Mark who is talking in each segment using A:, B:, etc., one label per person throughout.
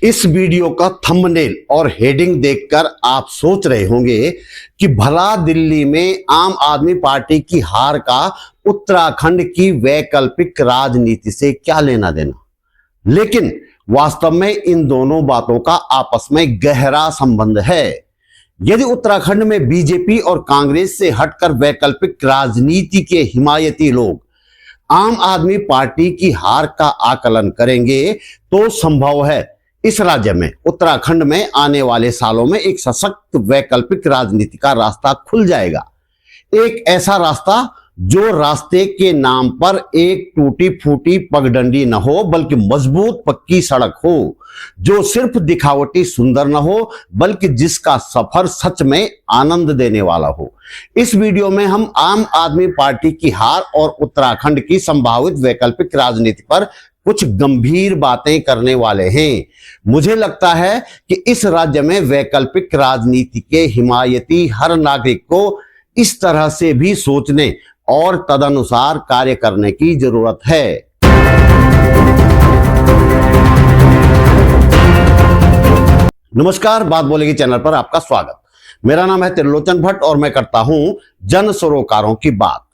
A: इस वीडियो का थंबनेल और हेडिंग देखकर आप सोच रहे होंगे कि भला दिल्ली में आम आदमी पार्टी की हार का उत्तराखंड की वैकल्पिक राजनीति से क्या लेना देना। लेकिन वास्तव में इन दोनों बातों का आपस में गहरा संबंध है। यदि उत्तराखंड में बीजेपी और कांग्रेस से हटकर वैकल्पिक राजनीति के हिमायती लोग आम आदमी पार्टी की हार का आकलन करेंगे तो संभव है इस राज्य में उत्तराखंड में आने वाले सालों में एक सशक्त वैकल्पिक राजनीति का रास्ता खुल जाएगा। एक ऐसा रास्ता जो रास्ते के नाम पर एक टूटी फूटी पगडंडी न हो बल्कि मजबूत पक्की सड़क हो, जो सिर्फ दिखावटी सुंदर न हो बल्कि जिसका सफर सच में आनंद देने वाला हो। इस वीडियो में हम आम आदमी पार्टी की हार और उत्तराखंड की संभावित वैकल्पिक राजनीति पर कुछ गंभीर बातें करने वाले हैं। मुझे लगता है कि इस राज्य में वैकल्पिक राजनीति के हिमायती हर नागरिक को इस तरह से भी सोचने और तदनुसार कार्य करने की जरूरत है। नमस्कार, बात बोलेगी चैनल पर आपका स्वागत। मेरा नाम है त्रिलोचन भट्ट और मैं करता हूं जन सरोकारों की बात।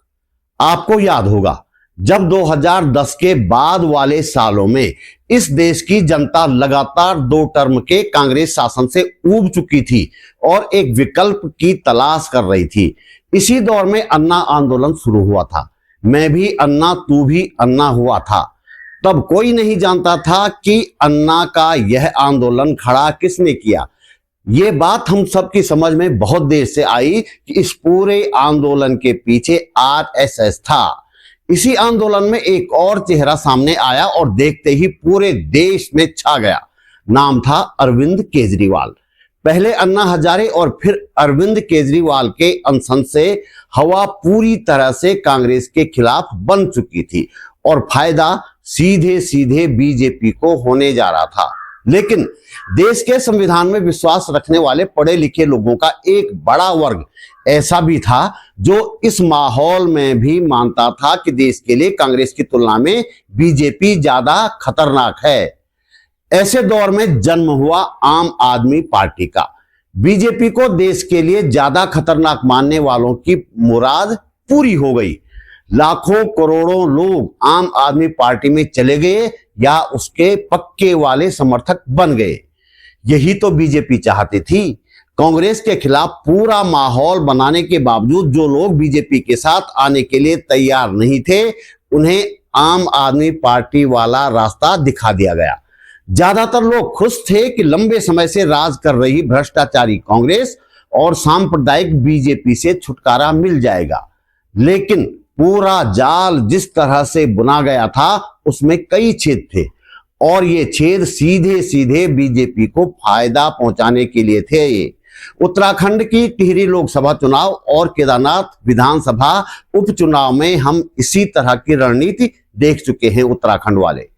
A: आपको याद होगा जब 2010 के बाद वाले सालों में इस देश की जनता लगातार 2 टर्म के कांग्रेस शासन से ऊब चुकी थी और एक विकल्प की तलाश कर रही थी। इसी दौर में अन्ना आंदोलन शुरू हुआ था। मैं भी अन्ना, तू भी अन्ना हुआ था। तब कोई नहीं जानता था कि अन्ना का यह आंदोलन खड़ा किसने किया। ये बात हम सबकी समझ में बहुत देर से आई कि इस पूरे आंदोलन के पीछे आरएसएस था। इसी आंदोलन में एक और चेहरा सामने आया और देखते ही पूरे देश में छा गया। नाम था अरविंद केजरीवाल। पहले अन्ना हजारे और फिर अरविंद केजरीवाल के अनशन से हवा पूरी तरह से कांग्रेस के खिलाफ बन चुकी थी और फायदा सीधे सीधे बीजेपी को होने जा रहा था। लेकिन देश के संविधान में विश्वास रखने वाले पढ़े लिखे लोगों का एक बड़ा वर्ग ऐसा भी था जो इस माहौल में भी मानता था कि देश के लिए कांग्रेस की तुलना में बीजेपी ज्यादा खतरनाक है। ऐसे दौर में जन्म हुआ आम आदमी पार्टी का। बीजेपी को देश के लिए ज्यादा खतरनाक मानने वालों की मुराद पूरी हो गई। लाखों करोड़ों लोग आम आदमी पार्टी में चले गए या उसके पक्के वाले समर्थक बन गए। यही तो बीजेपी चाहती थी। कांग्रेस के खिलाफ पूरा माहौल बनाने के बावजूद जो लोग बीजेपी के साथ आने के लिए तैयार नहीं थे, उन्हें आम आदमी पार्टी वाला रास्ता दिखा दिया गया। ज्यादातर लोग खुश थे कि लंबे समय से राज कर रही भ्रष्टाचारी कांग्रेस और सांप्रदायिक बीजेपी से छुटकारा मिल जाएगा। लेकिन पूरा जाल जिस तरह से बुना गया था उसमें कई छेद थे और ये छेद सीधे सीधे बीजेपी को फायदा पहुंचाने के लिए थे। उत्तराखंड की टिहरी लोकसभा चुनाव और केदारनाथ विधानसभा उपचुनाव में हम इसी तरह की रणनीति देख चुके हैं। उत्तराखंड वाले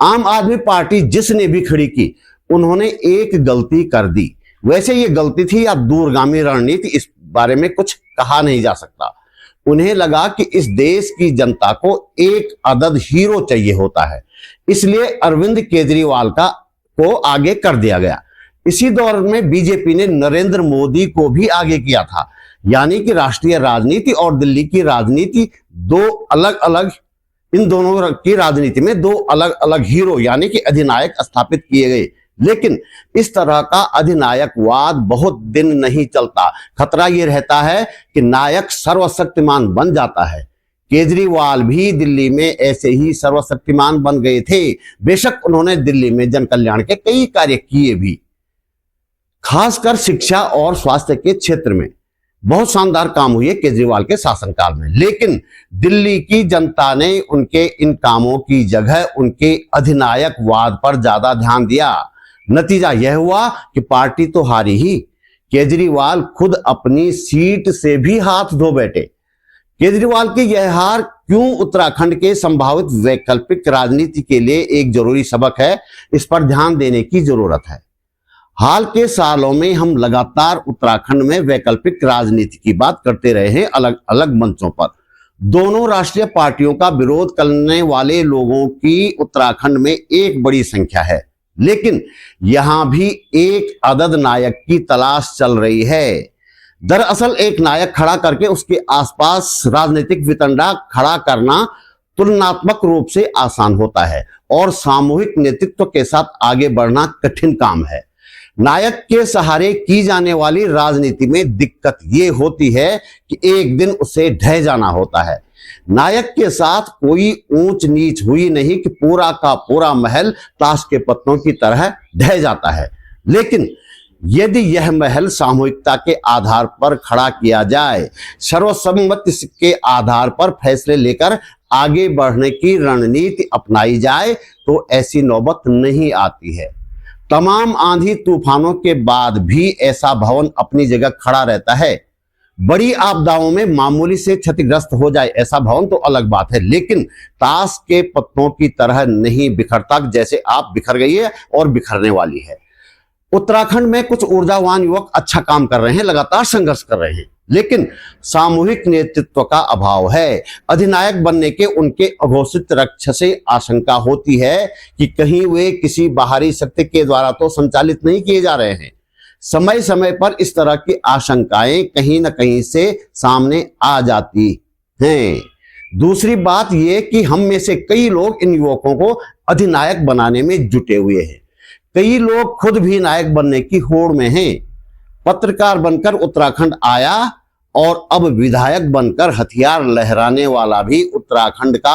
A: आम आदमी पार्टी जिसने भी खड़ी की, उन्होंने एक गलती कर दी। वैसे ये गलती थी या दूरगामी रणनीति, इस बारे में कुछ कहा नहीं जा सकता। उन्हें लगा कि इस देश की जनता को एक अदद हीरो चाहिए होता है, इसलिए अरविंद केजरीवाल को आगे कर दिया गया। इसी दौर में बीजेपी ने नरेंद्र मोदी को भी आगे किया था। यानी कि राष्ट्रीय राजनीति और दिल्ली की राजनीति इन दोनों की राजनीति में 2 अलग अलग हीरो यानी कि अधिनायक स्थापित किए गए। लेकिन इस तरह का अधिनायकवाद बहुत दिन नहीं चलता। खतरा यह रहता है कि नायक सर्वशक्तिमान बन जाता है। केजरीवाल भी दिल्ली में ऐसे ही सर्वशक्तिमान बन गए थे। बेशक उन्होंने दिल्ली में जन कल्याण के कई कार्य किए भी, खासकर शिक्षा और स्वास्थ्य के क्षेत्र में बहुत शानदार काम हुए केजरीवाल के शासनकाल में। लेकिन दिल्ली की जनता ने उनके इन कामों की जगह उनके अधिनायकवाद पर ज्यादा ध्यान दिया। नतीजा यह हुआ कि पार्टी तो हारी ही, केजरीवाल खुद अपनी सीट से भी हाथ धो बैठे। केजरीवाल की यह हार क्यों उत्तराखंड के संभावित वैकल्पिक राजनीति के लिए एक जरूरी सबक है, इस पर ध्यान देने की जरूरत है। हाल के सालों में हम लगातार उत्तराखंड में वैकल्पिक राजनीति की बात करते रहे हैं अलग अलग मंचों पर। दोनों राष्ट्रीय पार्टियों का विरोध करने वाले लोगों की उत्तराखंड में एक बड़ी संख्या है। लेकिन यहां भी एक अदद नायक की तलाश चल रही है। दरअसल एक नायक खड़ा करके उसके आसपास राजनीतिक वितंडा खड़ा करना तुलनात्मक रूप से आसान होता है और सामूहिक नेतृत्व के साथ आगे बढ़ना कठिन काम है। नायक के सहारे की जाने वाली राजनीति में दिक्कत ये होती है कि एक दिन उसे ढह जाना होता है। नायक के साथ कोई ऊंच नीच हुई नहीं कि पूरा का पूरा महल ताश के पत्तों की तरह ढह जाता है, लेकिन यदि यह महल सामूहिकता के आधार पर खड़ा किया जाए, सर्वसम्मति के आधार पर फैसले लेकर आगे बढ़ने की रणनीति अपनाई जाए, तो ऐसी नौबत नहीं आती है। तमाम आंधी तूफानों के बाद भी ऐसा भवन अपनी जगह खड़ा रहता है। बड़ी आपदाओं में मामूली से क्षतिग्रस्त हो जाए ऐसा भवन तो अलग बात है, लेकिन ताश के पत्तों की तरह नहीं बिखरता, जैसे आप बिखर गई है और बिखरने वाली है। उत्तराखंड में कुछ ऊर्जावान युवक अच्छा काम कर रहे हैं, लगातार संघर्ष कर रहे हैं, लेकिन सामूहिक नेतृत्व का अभाव है। अधिनायक बनने के उनके अघोषित लक्ष्य से आशंका होती है कि कहीं वे किसी बाहरी शक्ति के द्वारा तो संचालित नहीं किए जा रहे हैं। समय समय पर इस तरह की आशंकाएं कहीं न कहीं से सामने आ जाती हैं। दूसरी बात यह कि हम में से कई लोग इन युवकों को अधिनायक बनाने में जुटे हुए हैं। कई लोग खुद भी नायक बनने की होड़ में हैं। पत्रकार बनकर उत्तराखंड आया और अब विधायक बनकर हथियार लहराने वाला भी उत्तराखंड का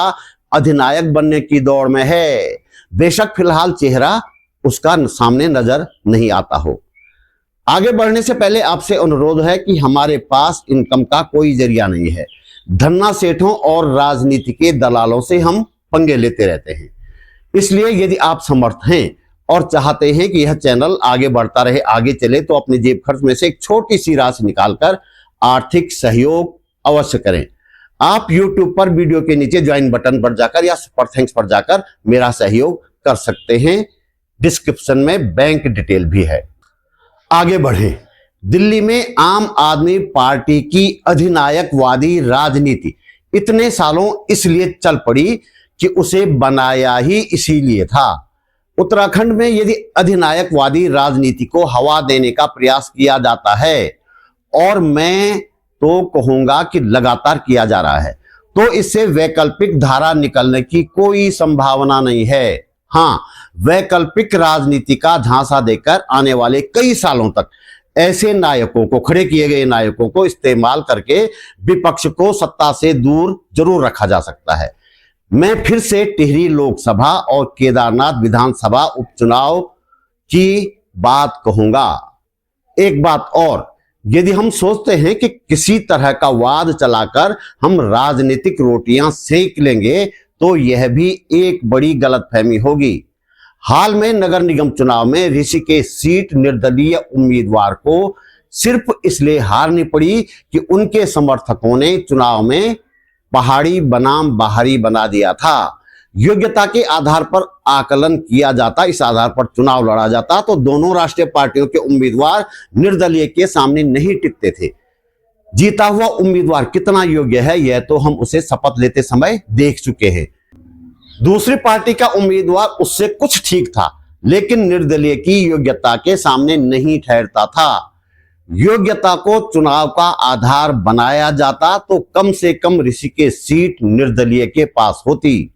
A: अधिनायक बनने की दौड़ में है। बेशक फिलहाल चेहरा उसका सामने नजर नहीं आता हो। आगे बढ़ने से पहले आपसे अनुरोध है कि हमारे पास इनकम का कोई जरिया नहीं है। धन्ना सेठों और राजनीति के दलालों से हम पंगे लेते रहते हैं। इसलिए यदि आप समर्थ हैं और चाहते हैं कि यह चैनल आगे बढ़ता रहे, आगे चले, तो अपने जेब खर्च में से एक छोटी सी राशि निकालकर आर्थिक सहयोग अवश्य करें। आप YouTube पर वीडियो के नीचे ज्वाइन बटन पर जाकर या सुपर थैंक्स पर जाकर मेरा सहयोग कर सकते हैं। डिस्क्रिप्शन में बैंक डिटेल भी है। आगे बढ़े। दिल्ली में आम आदमी पार्टी की अधिनायकवादी राजनीति इतने सालों इसलिए चल पड़ी कि उसे बनाया ही इसीलिए था। उत्तराखंड में यदि अधिनायकवादी राजनीति को हवा देने का प्रयास किया जाता है, और मैं तो कहूंगा कि लगातार किया जा रहा है, तो इससे वैकल्पिक धारा निकलने की कोई संभावना नहीं है। हाँ, वैकल्पिक राजनीति का झांसा देकर आने वाले कई सालों तक ऐसे नायकों को, खड़े किए गए नायकों को इस्तेमाल करके विपक्ष को सत्ता से दूर जरूर रखा जा सकता है। मैं फिर से टिहरी लोकसभा और केदारनाथ विधानसभा उपचुनाव की बात कहूंगा। एक बात और, यदि हम सोचते हैं कि किसी तरह का वाद चलाकर हम राजनीतिक रोटियां सेक लेंगे, तो यह भी एक बड़ी गलतफहमी होगी। हाल में नगर निगम चुनाव में ऋषिकेश सीट निर्दलीय उम्मीदवार को सिर्फ इसलिए हारनी पड़ी कि उनके समर्थकों ने चुनाव में पहाड़ी बनाम बाहरी बना दिया था। योग्यता के आधार पर आकलन किया जाता, इस आधार पर चुनाव लड़ा जाता, तो दोनों राष्ट्रीय पार्टियों के उम्मीदवार निर्दलीय के सामने नहीं टिकते थे। जीता हुआ उम्मीदवार कितना योग्य है, यह तो हम उसे शपथ लेते समय देख चुके हैं। दूसरी पार्टी का उम्मीदवार उससे कुछ ठीक था, लेकिन निर्दलीय की योग्यता के सामने नहीं ठहरता था। योग्यता को चुनाव का आधार बनाया जाता तो कम से कम ऋषिकेश सीट निर्दलीय के पास होती,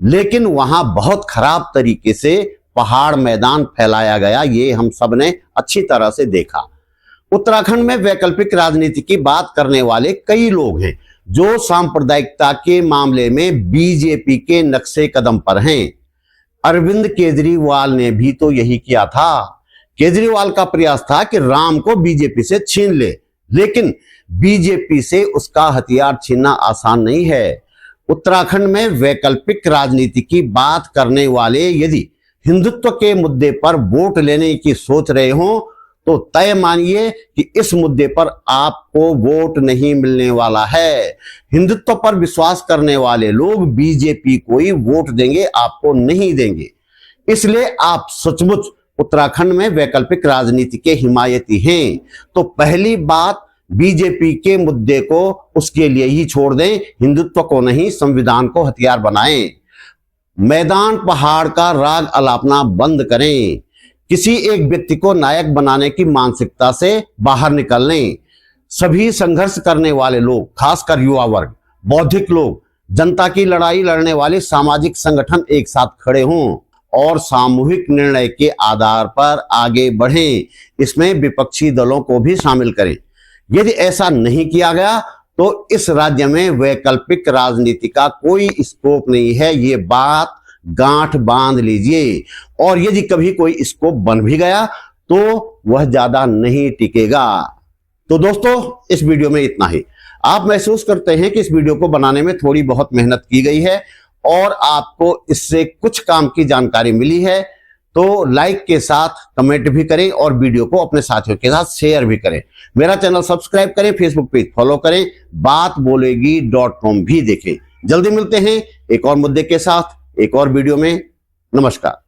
A: लेकिन वहां बहुत खराब तरीके से पहाड़ मैदान फैलाया गया, ये हम सब ने अच्छी तरह से देखा। उत्तराखंड में वैकल्पिक राजनीति की बात करने वाले कई लोग हैं जो सांप्रदायिकता के मामले में बीजेपी के नक्शे कदम पर हैं। अरविंद केजरीवाल ने भी तो यही किया था। केजरीवाल का प्रयास था कि राम को बीजेपी से छीन ले, लेकिन बीजेपी से उसका हथियार छीनना आसान नहीं है। उत्तराखंड में वैकल्पिक राजनीति की बात करने वाले यदि हिंदुत्व के मुद्दे पर वोट लेने की सोच रहे हो, तो तय मानिए कि इस मुद्दे पर आपको वोट नहीं मिलने वाला है। हिंदुत्व पर विश्वास करने वाले लोग बीजेपी को ही वोट देंगे, आपको नहीं देंगे। इसलिए आप सचमुच उत्तराखंड में वैकल्पिक राजनीति के हिमायती हैं, तो पहली बात, बीजेपी के मुद्दे को उसके लिए ही छोड़ दें, हिंदुत्व को नहीं, संविधान को हथियार बनाएं। मैदान पहाड़ का राग अलापना बंद करें। किसी एक व्यक्ति को नायक बनाने की मानसिकता से बाहर निकल लें। सभी संघर्ष करने वाले लोग, खासकर युवा वर्ग, बौद्धिक लोग, जनता की लड़ाई लड़ने वाले सामाजिक संगठन एक साथ खड़े हों और सामूहिक निर्णय के आधार पर आगे बढ़ें। इसमें विपक्षी दलों को भी शामिल करें। यदि ऐसा नहीं किया गया तो इस राज्य में वैकल्पिक राजनीति का कोई स्कोप नहीं है। ये बात गांठ बांध लीजिए। और यदि कभी कोई स्कोप बन भी गया तो वह ज्यादा नहीं टिकेगा। तो दोस्तों, इस वीडियो में इतना ही। आप महसूस करते हैं कि इस वीडियो को बनाने में थोड़ी बहुत मेहनत की गई है और आपको इससे कुछ काम की जानकारी मिली है, तो लाइक के साथ कमेंट भी करें और वीडियो को अपने साथियों के साथ शेयर भी करें। मेरा चैनल सब्सक्राइब करें, फेसबुक पेज फॉलो करें, बातबोलेगी.com भी देखें। जल्दी मिलते हैं एक और मुद्दे के साथ, एक और वीडियो में। नमस्कार।